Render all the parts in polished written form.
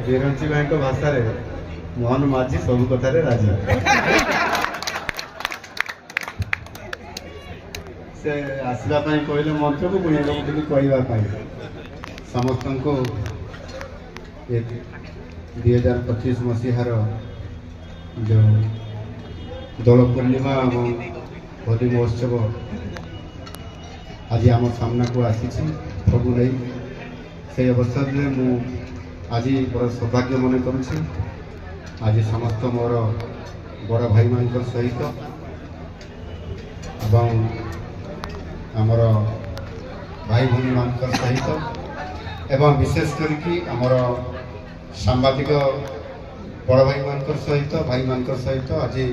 ବିରଞ୍ଚି ଭାଇଙ୍କ ଭାଷାରେ ମୋହନ ମାଝୀ ସବୁ କଥାରେ ରାଜି। ସେ ଆସିବା ପାଇଁ କହିଲେ ମଞ୍ଚକୁ ପୁଣି ଟିକେ କହିବା ପାଇଁ ସମସ୍ତଙ୍କୁ 2025 ମସିହାର ଯେଉଁ ଦୋଳ ପୂର୍ଣ୍ଣିମା ଏବଂ ହୋଲି ମହୋତ୍ସବ ଆଜି ଆମ ସାମ୍ନାକୁ ଆସିଛି ସବୁ ନେଇ ସେହି ଅବସରରେ ମୁଁ ଆଜି ବଡ଼ ସୌଭାଗ୍ୟ ମନେ କରୁଛି। ଆଜି ସମସ୍ତ ମୋର ବଡ଼ ଭାଇମାନଙ୍କ ସହିତ ଏବଂ ଆମର ଭାଇ ଭଉଣୀମାନଙ୍କ ସହିତ ଏବଂ ବିଶେଷ କରିକି ଆମର ସାମ୍ବାଦିକ ବଡ଼ ଭାଇମାନଙ୍କ ସହିତ ଭାଇମାନଙ୍କ ସହିତ ଆଜି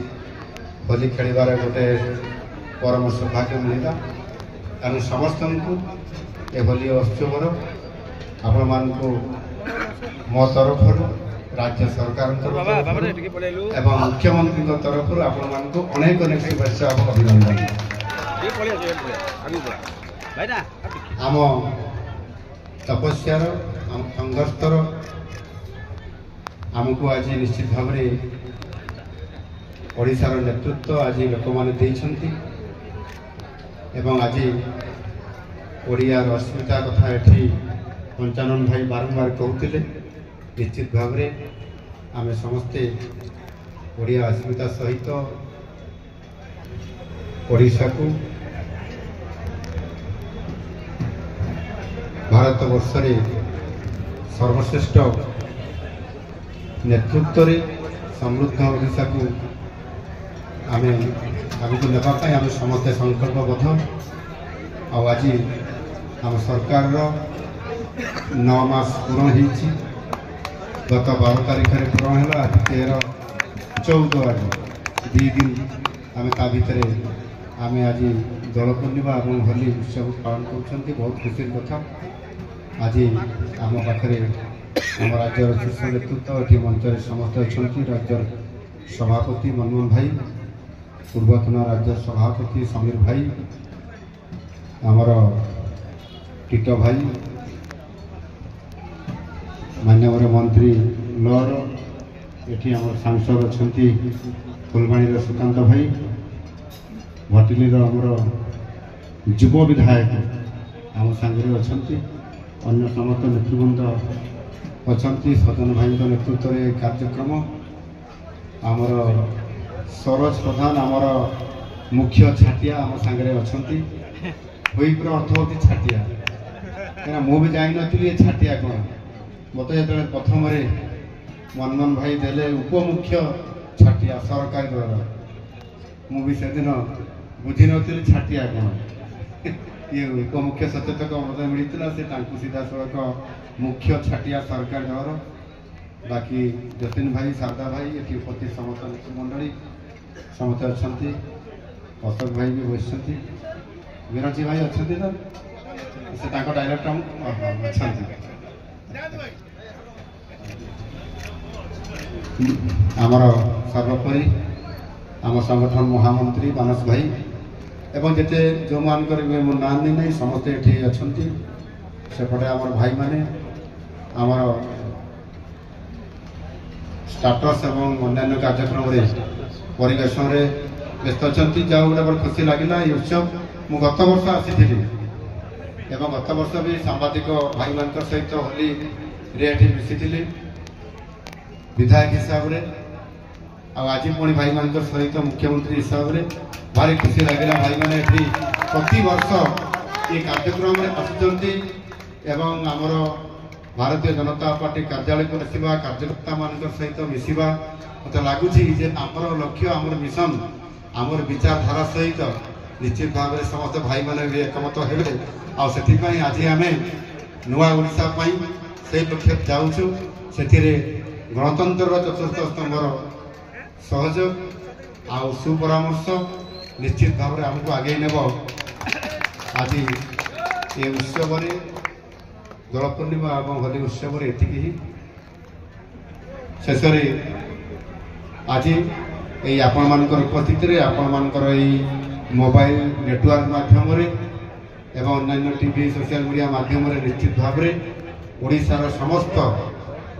ହୋଲି ଖେଳିବାର ଗୋଟେ ପରମ ସୌଭାଗ୍ୟ ମିଳିଲା। ତେଣୁ ସମସ୍ତଙ୍କୁ ଏ ହୋଲି ଉତ୍ସବର ଆପଣମାନଙ୍କୁ ମୋ ତରଫରୁ राज्य सरकार एवं मुख्यमंत्री तरफ आपको अनेक अनेक शुभेच्छा और अभिनंदन। आम तपस्यार आम संघर्षर आमको आज निश्चित भाव में ओडिशार नेतृत्व आज लोक मैंने आज ओडियार अस्मिता कथा ये पंचानन भाई बारंबार कहते निश्चित भाव में आम समस्ते ओडिया अस्मिता सहित ओडिशा को भारत वर्ष रे सर्वश्रेष्ठ नेतृत्व रे समृद्ध ओडिशा को आम आगे नापी आम समस्ते संकल्पबद्ध। आज आम सरकार 9 मास पूर्ण होती गत 12 तारीख में पूर्ण है आज 13 14 आज 2 दिन आम ता भितर आम आज दोल पूर्णिमा और होली उत्सव पालन कर बहुत खुशी कथा। आज आम पाखे आम राज्य शीर्ष नेतृत्व ये मंच समस्त अच्छा राज्य सभापति मनमोहन भाई पूर्वतन राज्य सभापति समीर भाई आमर टीटो भाई मान्यवर मंत्री लॉर्ड ये आम सांसद अच्छा फुलबाणी सुकांत भाई भटिली आमर युव विधायक आम सांगे अच्छा अन्य समस्त नेतृवृंद अच्छा सदन भाई नेतृत्व में कार्यक्रम आमर सरोज प्रधान आमर मुख्य छाटिया आम सांगे अच्छा हुईपर अर्थ हो छाटिया क्या मुझे जानी ये छाटिया कौन मत जो प्रथम मनमोहन भाई देले उपमुख्य छाटिया सरकारी दल मुझे से दिन बुझी नी छाटिया कौन ये उपमुख्य सचेतक मत मिलता से सीधा सड़क मुख्य छाटिया सरकारी दल बाकी जतिन भाई शारदा भाई ये उपस्थित समस्त मंडली समस्त अच्छा अशोक भाई भी बस विरंची भाई अच्छा तो से डायरेक्टर अच्छा आमर सर्वोपरि आम संगठन महामंत्री मानस भाई एवं जिते जो मान ना नहीं समस्ते ये अच्छा सेपटे आम भाई माने आमर स्टाटस एवं अन्य कार्यक्रम परिवेशन में व्यस्त अच्छा जहाँ गोटे बड़ खुशी लगे ये उत्सव मु गत वर्ष आसी एवं गत वर्ष भी सांबादिक भाई मान सहित होली रे मिसी विधायक हिसाब से आज पुणी भाई मान सहित मुख्यमंत्री हिसाब से भारी खुशी लगे भाई मैंने प्रति वर्ष ये कार्यक्रम में आसुँच एवं आमर भारतीय जनता पार्टी कार्यालय को आसवा कार्यकर्ता मान सहित मिसवा मत लगुच लक्ष्य आमर मिशन आमर विचारधारा सहित निश्चित भाव में समस्त भाई मैंने भी एकमत हेले आज आम नुआ ओडिशा से लक्ष्य जाऊँ से गणतंत्र चतुर्थ स्तंभर सहयोग आ सुपरामर्श निश्चित भाव में आमको आगे नेब आज ये उत्सव दोल पूर्णिमा और होली उत्सव ये शेष आज ये आपण मान उपस्थित आपण मान मोबाइल नेटवर्क माध्यम एवं अन्य टीवी सोशल मीडिया माध्यम निश्चित भाव में ओडिशार समस्त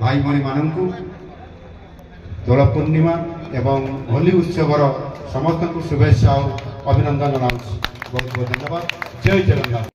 भाई भाई मानू दोल पूर्णिमा एवं होली उत्सवर समस्त को शुभेच्छा और अभिनंदन जनाऊँ। बहुत बहुत धन्यवाद। जय जगन्नाथ।